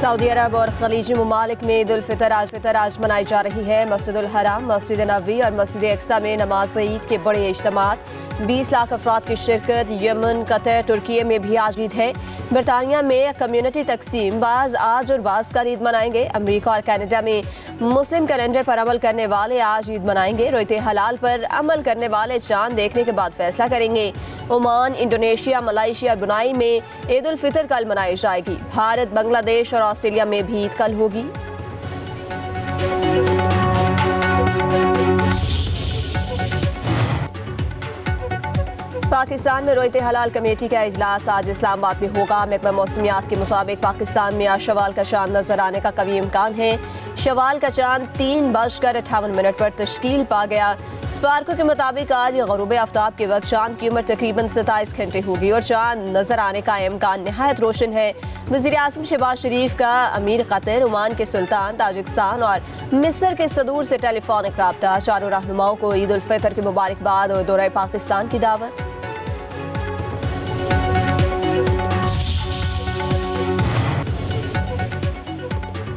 Saudi अरब और खलीजी ममालिक में ईद उल फितर आज मनाई जा रही है। मस्जिदुल हराम, मस्जिद नबवी और मस्जिद अक्सा में नमाज ईद के बड़े इज्तिमात। 20 लाख अफराद की शिरकत। यमन, कतर, तुर्की में भी आज ईद है। बरतानिया में कम्युनिटी तकसीम, बाज आज और बाज का ईद मनाएंगे। अमरीका और कनाडा में मुस्लिम कैलेंडर पर अमल करने वाले आज ईद मनाएंगे। रोयते हलाल पर अमल करने वाले चांद देखने के बाद फैसला करेंगे। ओमान, इंडोनेशिया, मलेशिया, ब्रुनाई में ईद उल फितर कल मनाई जाएगी। भारत, बांग्लादेश और ऑस्ट्रेलिया में भी ईद कल होगी। पाकिस्तान में रोयते हलाल कमेटी का इजलास आज इस्लामाबाद में होगा। महकमा मौसमियात के मुताबिक पाकिस्तान में आज शवाल का चांद नजर आने का कभी इम्कान है। शवाल का चांद 3:58 पर तश्कील पा गया। स्पार्को के मुताबिक आज गरूब आफ्ताब के वक्त चांद की उम्र तकरीबन 27 घंटे होगी और चांद नजर आने का इम्कान नहायत रोशन है। वज़ीर आज़म शहबाज शरीफ का अमीर कतर, ओमान के सुल्तान, ताजिकिस्तान और मिस्र के सदूर से टेलीफोनिक राब्ता। चारों रहनुमाओं को ईद उल फितर की मुबारकबाद और दौरे पाकिस्तान की दावत।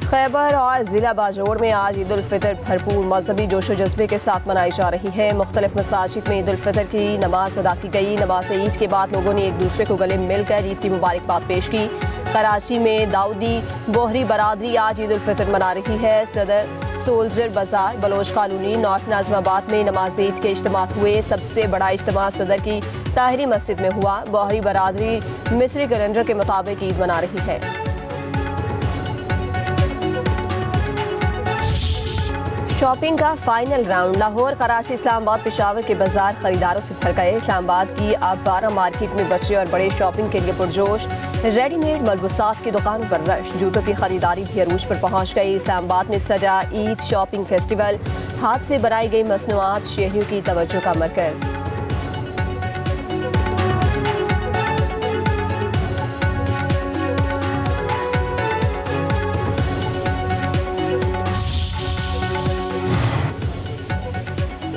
खैबर और ज़िला बाजोड़ में आज ईद उल फितर भरपूर मजहबी जोश व जज्बे के साथ मनाई जा रही है। मुख्तलिफ मसाजिद में ईद उल फितर की नमाज अदा की गई। नमाज ईद के बाद लोगों ने एक दूसरे को गले मिलकर ईद की मुबारकबाद पेश की। कराची में दाऊदी बोहरी बरादरी आज ईद उल फितर मना रही है। सदर, सोल्जर बाजार, बलोच कॉलोनी, नॉर्थ नाज़िमाबाद में नमाज ईद के इज्तिमात हुए। सबसे बड़ा इज्तिमा सदर की ताहिरी मस्जिद में हुआ। बोहरी बरादरी मिस्री कैलेंडर के मुताबिक ईद मना रही है। शॉपिंग का फाइनल राउंड। लाहौर, कराची, इस्लामाबाद, पेशावर के बाजार खरीदारों से भर गए। इस्लामाबाद की अब 12 मार्केट में बच्चे और बड़े शॉपिंग के लिए पुरजोश। रेडीमेड मलबूसात की दुकानों पर रश। जूतों की खरीदारी भी अरूज पर पहुंच गई। इस्लामाबाद में सजा ईद शॉपिंग फेस्टिवल। हाथ से बनाई गई मसनूआत शहरियों की तवज्जो का मरकज।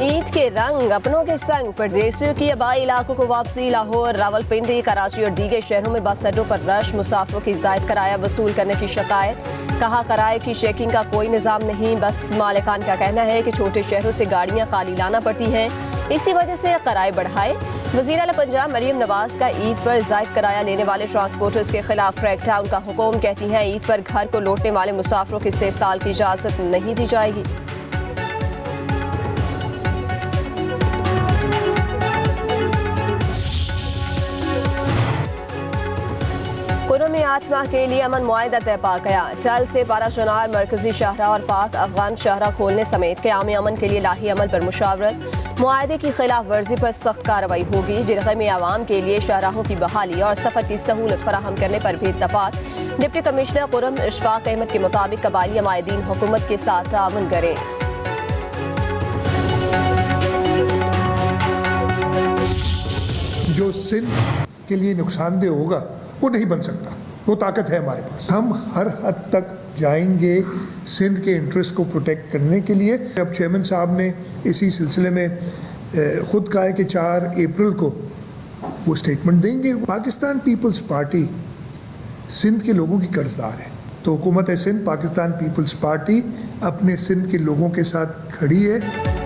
ईद के रंग अपनों के संग। परदेसियों की आबाई इलाकों को वापसी। लाहौर, रावलपिंडी, कराची और दीगर शहरों में बस अड्डों पर रश। मुसाफिरों की जायद किराया वसूल करने की शिकायत। कहा, किराए की चेकिंग का कोई निज़ाम नहीं। बस मालिकान का कहना है कि छोटे शहरों से गाड़ियाँ खाली लाना पड़ती हैं, इसी वजह से किराए बढ़ाए। वज़ीर आला पंजाब मरियम नवाज का ईद पर जायद किराया लेने वाले ट्रांसपोर्टर्स के खिलाफ क्रैकडाउन का हुक्म। कहती हैं ईद पर घर को लौटने वाले मुसाफिरों के इस्तेसाल की इजाज़त नहीं दी जाएगी। कुल्लू में 8 माह के लिए अमन मुआहदा तय पा गया। टल से पाराशनार, मरकजी शाहरा और पाक अफगान शाहरा खोलने समेत क़याम अमन के लिए लाही अमल पर मुशावरत। मुआहदे की खिलाफ वर्जी पर सख्त कार्रवाई होगी। जिरगे में आवाम के लिए शाहराहों की बहाली और सफ़र की सहूलत फराहम करने पर भी इत्तफाक। डिप्टी कमिश्नर कुर्रम इशफाक अहमद के मुताबिक कबाइली माहिदीन हुकूमत के साथ ताउन करें। जो सिंध के लिए नुकसानदेह होगा वो नहीं बन सकता। वो ताकत है हमारे पास। हम हर हद तक जाएंगे सिंध के इंटरेस्ट को प्रोटेक्ट करने के लिए। अब चेयरमैन साहब ने इसी सिलसिले में खुद कहा है कि 4 अप्रैल को वो स्टेटमेंट देंगे। पाकिस्तान पीपल्स पार्टी सिंध के लोगों की कर्जदार है, तो हुकूमत सिंध, पाकिस्तान पीपल्स पार्टी अपने सिंध के लोगों के साथ खड़ी है।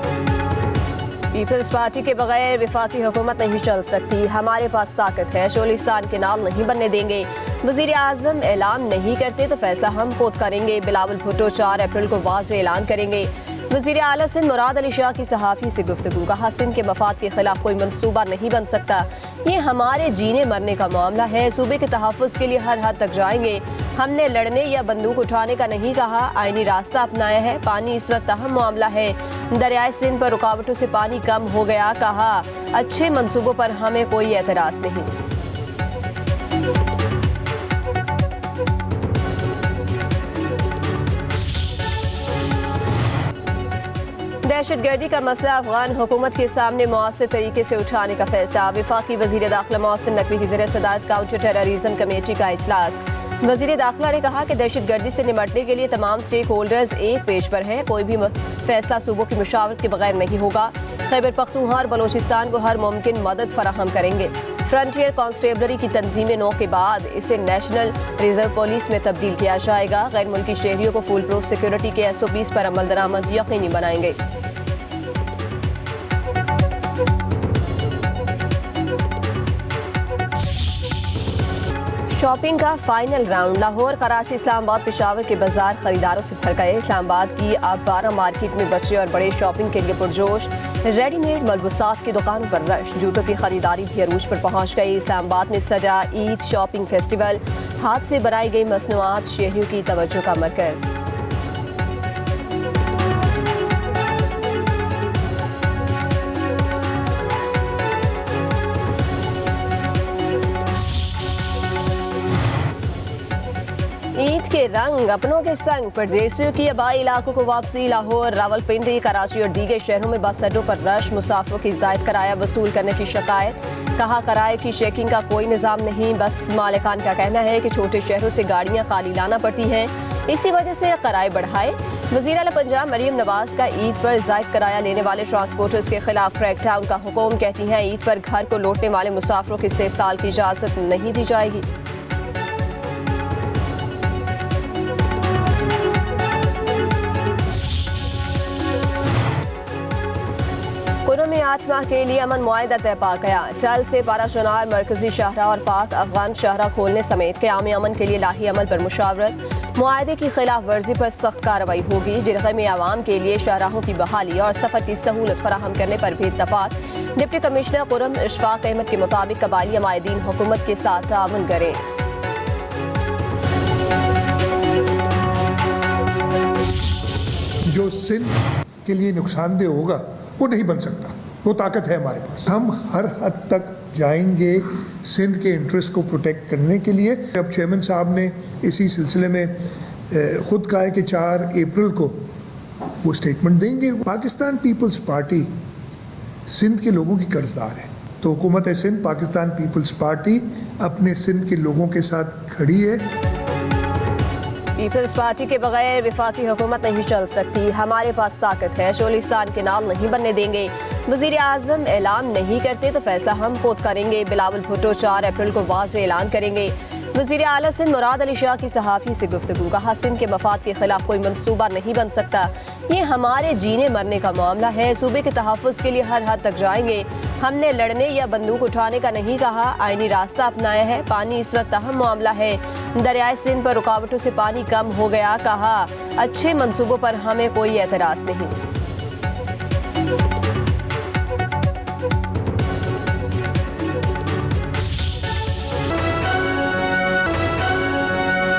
पीपल्स पार्टी के बगैर विफाकी हुकूमत नहीं चल सकती। हमारे पास ताकत है, चोलिस्तान के नाम नहीं बनने देंगे। वज़ीर आज़म ऐलान नहीं करते तो फैसला हम खुद करेंगे। बिलावल भुट्टो 4 अप्रैल को वाज़ेह ऐलान करेंगे। वज़ीर आला सिंध मुराद अली शाह की सहाफ़ी से गुफ्तगू। कहा, सिंध के मफाद के खिलाफ कोई मंसूबा नहीं बन सकता। ये हमारे जीने मरने का मामला है। सूबे के तहफ़्फ़ुज़ के लिए हर हद तक जाएंगे। हमने लड़ने या बंदूक उठाने का नहीं कहा, आईनी रास्ता अपनाया है। पानी इस वक्त अहम मामला है। दरियाए सिंध पर रुकावटों से पानी कम हो गया। कहा, अच्छे मंसूबों पर हमें कोई एतराज़ नहीं। दहशतगर्दी का मसला अफगान हुकूमत के सामने मुआसर तरीके से उठाने का फैसला। वफाकी वज़ीर दाखिला मोहसिन नकवी की ज़रिए सदारत काउंटर टेररिज्म कमेटी का इजलास। वज़ीर दाखिला ने कहा कि दहशतगर्दी से निपटने के लिए तमाम स्टेक होल्डर्स एक पेज पर हैं। कोई भी फैसला सूबों की मुशावरत के बगैर नहीं होगा। खैबर पख्तूनख्वा और बलोचिस्तान को हर मुमकिन मदद फराहम करेंगे। फ्रंटियर कांस्टेबलरी की तंजीमें 9 के बाद इसे नेशनल रिजर्व पुलिस में तब्दील किया जाएगा। गैर मुल्की शहरियों को फुल प्रूफ सिक्योरिटी के SOPs पर अमल दरामद यकीनी बनाएंगे। शॉपिंग का फाइनल राउंड लाहौर, कराची, इस्लामाबाद, पेशावर के बाजार खरीदारों से भर गए। इस्लामाबाद की अब 12 मार्केट में बच्चे और बड़े शॉपिंग के लिए पुरजोश। रेडीमेड मलबूसात की दुकान पर रश, जूतों की खरीदारी भी अरूज पर पहुंच गई। इस्लामाबाद में सजा ईद शॉपिंग फेस्टिवल, हाथ से बनाई गई मसनूआत शहरियों की तवज्जो का मरकज। ईद के रंग अपनों के संग, परदेसियों की आबाई इलाकों को वापसी। लाहौर, रावलपिंडी, कराची और दीगर शहरों में बस अड्डों पर रश, मुसाफिरों की जायद किराया वसूल करने की शिकायत। कहा किराए की चेकिंग का कोई निज़ाम नहीं। बस मालिकान का कहना है कि छोटे शहरों से गाड़ियां खाली लाना पड़ती हैं, इसी वजह से किराए बढ़ाए। वज़ीर आला पंजाब मरियम नवाज का ईद पर जायद किराया लेने वाले ट्रांसपोर्टर्स के खिलाफ क्रैकडाउन का हुक्म। कहती हैं ईद पर घर को लौटने वाले मुसाफिरों के इस्तेसाल की इजाज़त नहीं दी जाएगी। कुल्लू में 8 माह के लिए अमन मुआहदा तय पा गया। टल से बारा चनार, मरकजी शाहरा और पाक अफगान शाहरा खोलने समेत क़याम अमन के लिए लाही अमल पर मुशावरत। मुआहदे की खिलाफ वर्जी पर सख्त कार्रवाई होगी। जिरगे में आवाम के लिए शाहराहों की बहाली और सफर की सहूलत फराहम करने पर भी इत्तफाक। डिप्टी कमिश्नर कुरम इशफाक अहमद के मुताबिक कबायली माहिदीन हुकूमत के साथ ताउन करें। जो सिंध के लिए नुकसानदेह होगा वो नहीं बन सकता, वो ताकत है हमारे पास। हम हर हद तक जाएंगे सिंध के इंटरेस्ट को प्रोटेक्ट करने के लिए। अब चेयरमैन साहब ने इसी सिलसिले में खुद कहा है कि 4 अप्रैल को वो स्टेटमेंट देंगे। पाकिस्तान पीपल्स पार्टी सिंध के लोगों की कर्जदार है, तो हुकूमत सिंध, पाकिस्तान पीपल्स पार्टी अपने सिंध के लोगों के साथ खड़ी है। पीपल्स पार्टी के बगैर विफाकी हुकूमत नहीं चल सकती, हमारे पास ताकत है, शोलिस्तान के नाल नहीं बनने देंगे। वज़ीर आज़म ऐलान नहीं करते तो फैसला हम खुद करेंगे। बिलावल भुट्टो 4 अप्रैल को वाज़ेह ऐलान करेंगे। वज़ीर आला सिंध मुराद अली शाह की सहाफ़ी से गुफ्तगू। कहा सिंध के मफाद के खिलाफ कोई मंसूबा नहीं बन सकता, ये हमारे जीने मरने का मामला है। सूबे के तहफ़्फ़ुज़ के लिए हर हद तक जाएंगे। हमने लड़ने या बंदूक उठाने का नहीं कहा, आईनी रास्ता अपनाया है। पानी इस वक्त अहम मामला है। दरियाए सिंध पर रुकावटों से पानी कम हो गया। कहा अच्छे मंसूबों पर हमें कोई एतराज़ नहीं।